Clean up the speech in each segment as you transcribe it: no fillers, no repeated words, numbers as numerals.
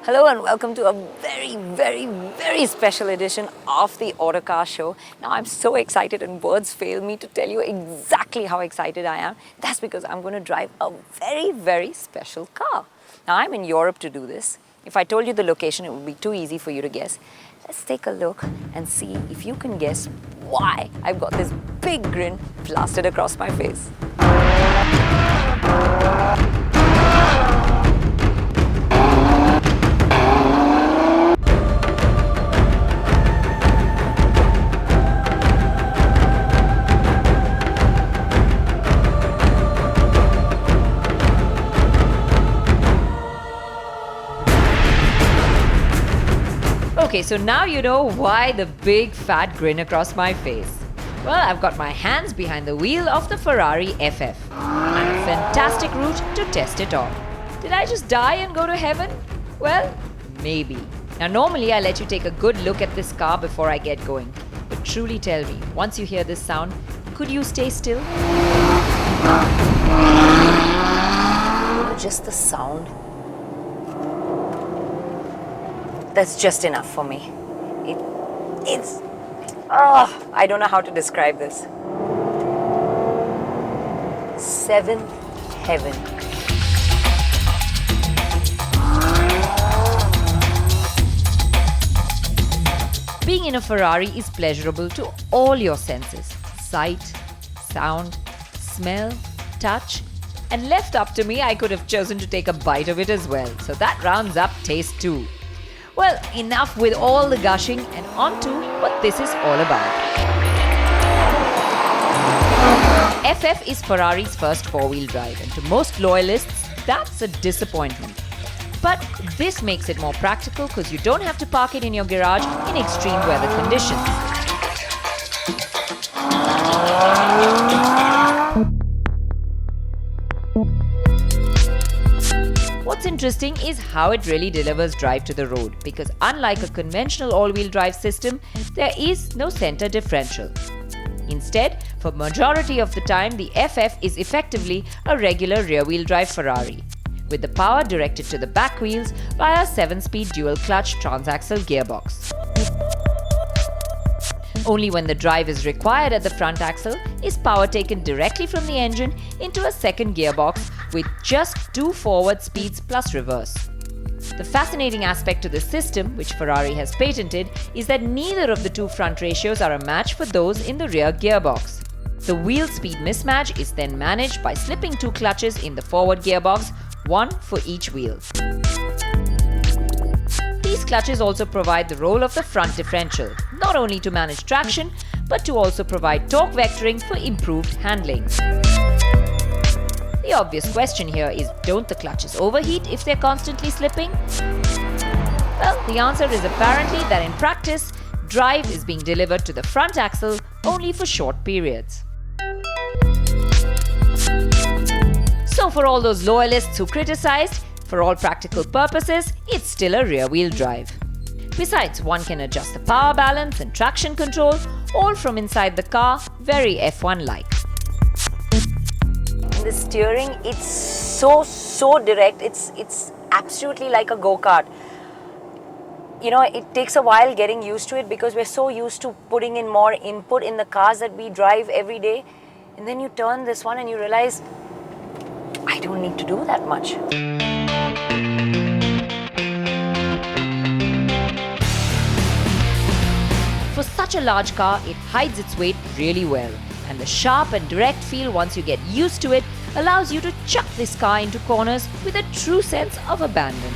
Hello and welcome to a very special edition of the Autocar show. Now I'm so excited and words fail me to tell you exactly how excited I am. That's because I'm going to drive a very special car. Now I'm in Europe to do this. If I told you the location, it would be too easy for you to guess. Let's take a look and see if you can guess why I've got this big grin plastered across my face. Okay, so now you know why the big fat grin across my face. Well, I've got my hands behind the wheel of the Ferrari FF. And a fantastic route to test it on. Did I just die and go to heaven? Well, maybe. Now normally I let you take a good look at this car before I get going. But truly tell me, once you hear this sound, could you stay still? Just the sound. That's just enough for me. I don't know how to describe this. Seventh heaven. Being in a Ferrari is pleasurable to all your senses. Sight, sound, smell, touch. And left up to me, I could have chosen to take a bite of it as well. So that rounds up taste too. Well, enough with all the gushing and on to what this is all about. FF is Ferrari's first four-wheel drive, and to most loyalists, that's a disappointment. But this makes it more practical because you don't have to park it in your garage in extreme weather conditions. What's interesting is how it really delivers drive to the road, because unlike a conventional all-wheel drive system, there is no center differential. Instead, for majority of the time, the FF is effectively a regular rear-wheel drive Ferrari, with the power directed to the back wheels via a 7-speed dual-clutch transaxle gearbox. Only when the drive is required at the front axle is power taken directly from the engine into a second gearbox with just 2 forward speeds plus reverse. The fascinating aspect to this system, which Ferrari has patented, is that neither of the two front ratios are a match for those in the rear gearbox. The wheel speed mismatch is then managed by slipping 2 clutches in the forward gearbox, one for each wheel. These clutches also provide the role of the front differential, not only to manage traction, but to also provide torque vectoring for improved handling. The obvious question here is, don't the clutches overheat if they're constantly slipping? Well, the answer is apparently that in practice, drive is being delivered to the front axle only for short periods. So for all those loyalists who criticized, for all practical purposes, it's still a rear-wheel drive. Besides, one can adjust the power balance and traction control, all from inside the car, very F1-like. The steering, it's so direct, it's absolutely like a go-kart. You know, it takes a while getting used to it because we're so used to putting in more input in the cars that we drive every day. And then you turn this one and you realize, I don't need to do that much. For such a large car, it hides its weight really well, and the sharp and direct feel once you get used to it allows you to chuck this car into corners with a true sense of abandon.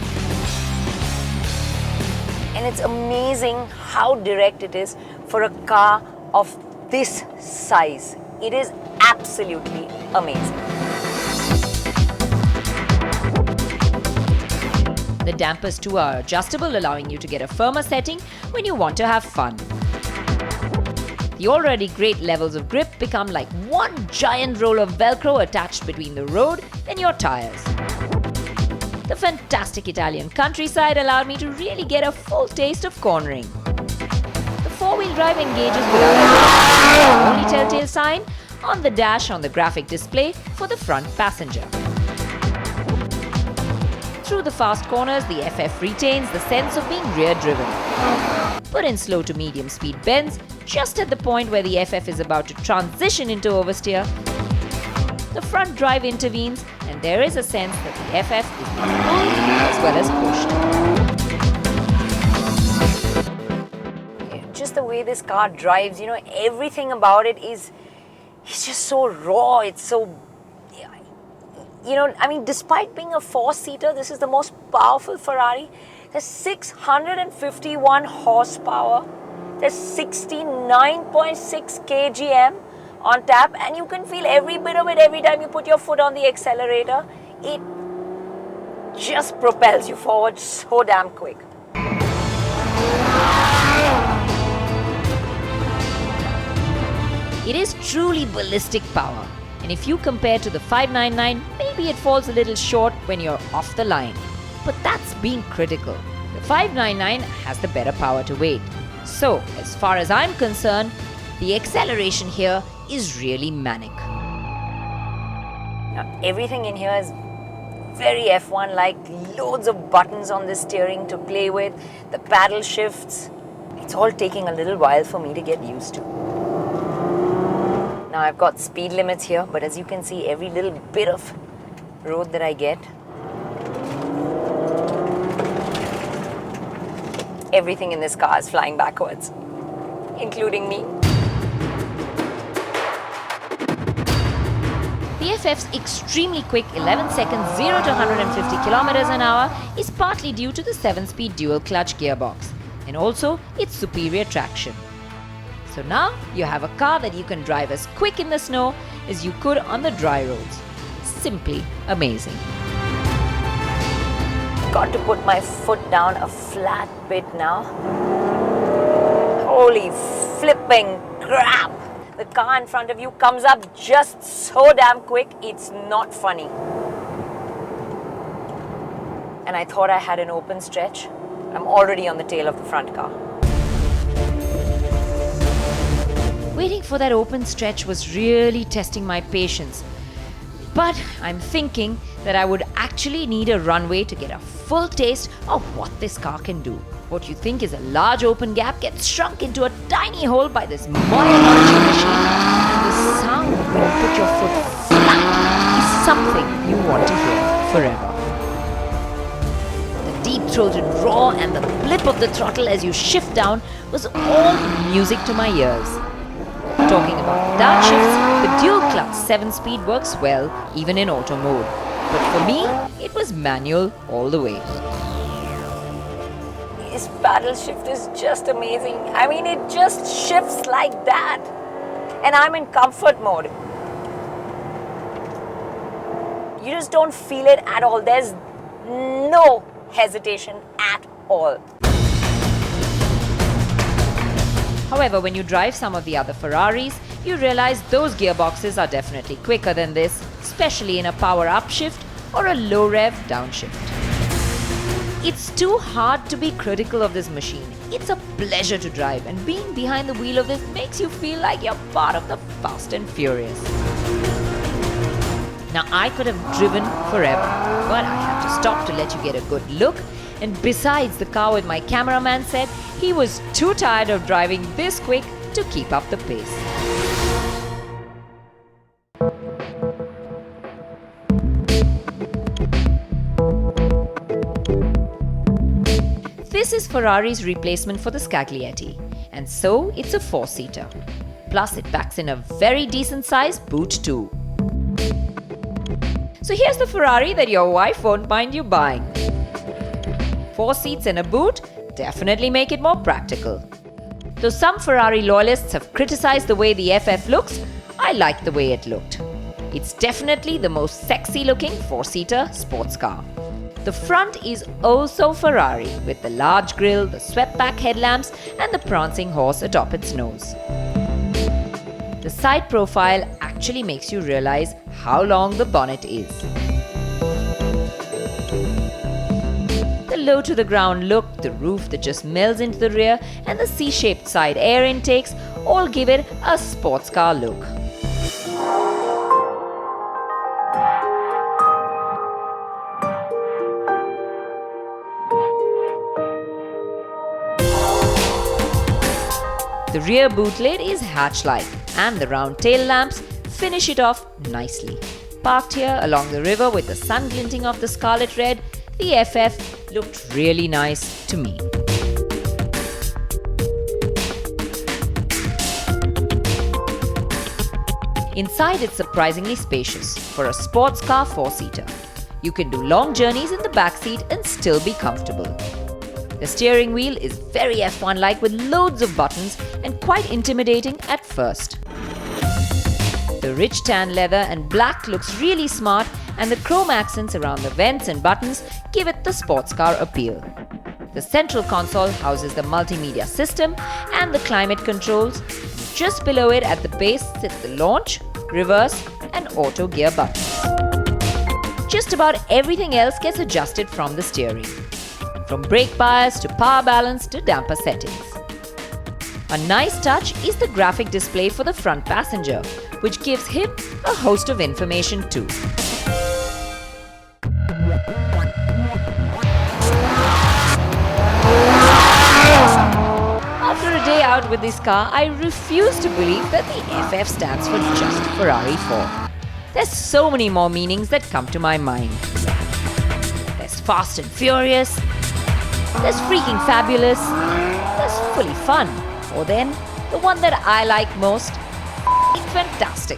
And it's amazing how direct it is for a car of this size. It is absolutely amazing. The dampers too are adjustable, allowing you to get a firmer setting when you want to have fun. The already great levels of grip become like one giant roll of Velcro attached between the road and your tires. The fantastic Italian countryside allowed me to really get a full taste of cornering. The four-wheel drive engages without the only telltale sign on the dash on the graphic display for the front passenger. Through the fast corners, the FF retains the sense of being rear-driven. But in slow to medium speed bends, just at the point where the FF is about to transition into oversteer, the front drive intervenes and there is a sense that the FF is being pulled as well as pushed. Just the way this car drives, everything about it is just so raw. It's so, despite being a four-seater, this is the most powerful Ferrari. There's 651 horsepower. There's 69.6 kgm on tap, and you can feel every bit of it every time you put your foot on the accelerator. It just propels you forward so damn quick. It is truly ballistic power, and if you compare to the 599, maybe it falls a little short when you're off the line. But that's being critical. The 599 has the better power to weight. So, as far as I'm concerned, the acceleration here is really manic. Now, everything in here is very F1-like, loads of buttons on the steering to play with, the paddle shifts. It's all taking a little while for me to get used to. Now I've got speed limits here, but as you can see, every little bit of road that I get, everything in this car is flying backwards, including me. The FF's extremely quick 11 seconds 0 to 150 kilometers an hour is partly due to the 7-speed dual-clutch gearbox and also its superior traction. So now you have a car that you can drive as quick in the snow as you could on the dry roads. Simply amazing. Got to put my foot down a flat bit now. Holy flipping crap! The car in front of you comes up just so damn quick, it's not funny. And I thought I had an open stretch. I'm already on the tail of the front car. Waiting for that open stretch was really testing my patience. But I'm thinking that I would actually need a runway to get a full taste of what this car can do. What you think is a large open gap gets shrunk into a tiny hole by this monumental machine, and the sound when you put your foot flat is something you want to hear forever. The deep-throated roar and the blip of the throttle as you shift down was all music to my ears. Talking about downshifts, the dual-clutch 7-speed works well even in auto mode. But for me, it was manual all the way. This paddle shift is just amazing. It just shifts like that. And I'm in comfort mode. You just don't feel it at all. There's no hesitation at all. However, when you drive some of the other Ferraris, you realize those gearboxes are definitely quicker than this, especially in a power upshift or a low rev downshift. It's too hard to be critical of this machine. It's a pleasure to drive, and being behind the wheel of this makes you feel like you're part of the Fast and Furious. Now, I could have driven forever, but I had to stop to let you get a good look. And besides, the car with my cameraman said he was too tired of driving this quick to keep up the pace. This is Ferrari's replacement for the Scaglietti, and so it's a 4-seater. Plus, it packs in a very decent size boot too. So here's the Ferrari that your wife won't mind you buying. 4 seats and a boot definitely make it more practical. Though some Ferrari loyalists have criticized the way the FF looks, I like the way it looked. It's definitely the most sexy looking 4-seater sports car. The front is oh so Ferrari, with the large grille, the swept-back headlamps and the prancing horse atop its nose. The side profile actually makes you realize how long the bonnet is. The low-to-the-ground look, the roof that just melds into the rear, and the C-shaped side air intakes all give it a sports car look. The rear boot lid is hatch-like and the round tail lamps finish it off nicely. Parked here along the river with the sun glinting off the scarlet red, the FF looked really nice to me. Inside it's surprisingly spacious for a sports car 4-seater. You can do long journeys in the backseat and still be comfortable. The steering wheel is very F1-like with loads of buttons and quite intimidating at first. The rich tan leather and black looks really smart, and the chrome accents around the vents and buttons give it the sports car appeal. The central console houses the multimedia system and the climate controls. Just below it at the base sits the launch, reverse and auto gear buttons. Just about everything else gets adjusted from the steering, from brake bias to power balance to damper settings. A nice touch is the graphic display for the front passenger, which gives him a host of information too. After a day out with this car, I refuse to believe that the FF stands for just Ferrari 4. There's so many more meanings that come to my mind. There's fast and furious, there's freaking fabulous, there's fully fun, or then the one that I like most, fantastic.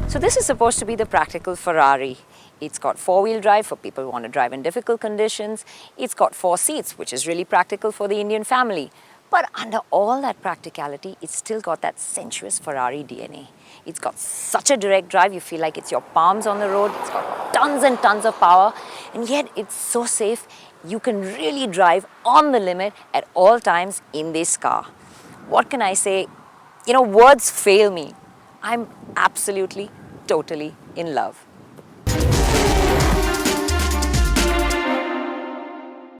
So this is supposed to be the practical Ferrari. It's got 4-wheel drive for people who want to drive in difficult conditions. It's got 4 seats, which is really practical for the Indian family. But under all that practicality, it's still got that sensuous Ferrari DNA. It's got such a direct drive, you feel like it's your palms on the road. It's got tons and tons of power, and yet it's so safe. You can really drive on the limit at all times in this car. What can I say? Words fail me. I'm absolutely, totally in love.